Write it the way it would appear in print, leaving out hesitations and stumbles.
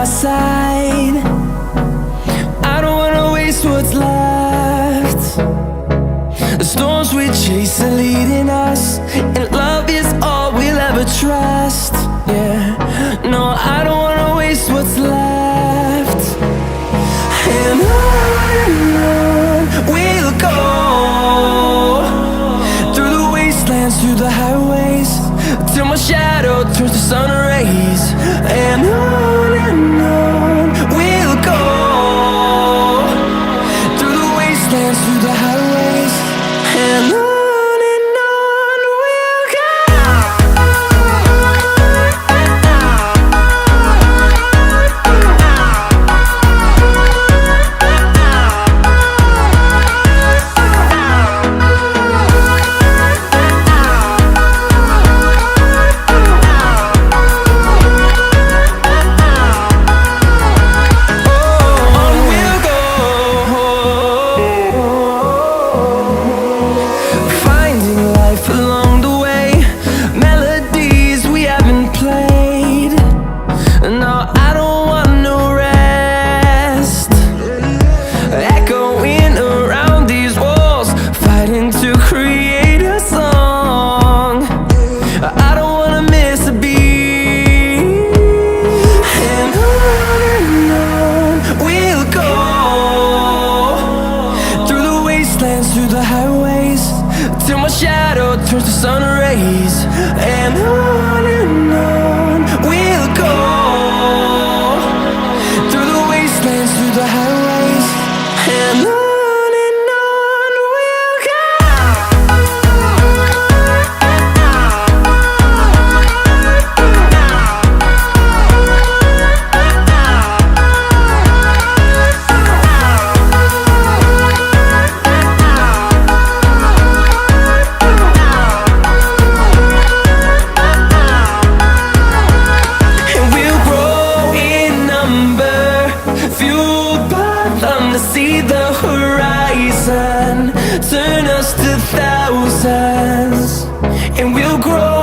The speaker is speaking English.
our side. I don't wanna waste what's left. The storms we chase are leading us, and love is all we'll ever trust. Yeah, no, I don't wanna waste what's left. And on we'll go, through the wastelands, through the highways, till my shadow turns to sun rays. And on we'll go, through the wastelands, through the highways, and on we'll go. Through the highways, till my shadow turns to sun rays. And on we'll go, through the wastelands, through the highways, and on we'll go. See the horizon turn us to thousands, and we'll grow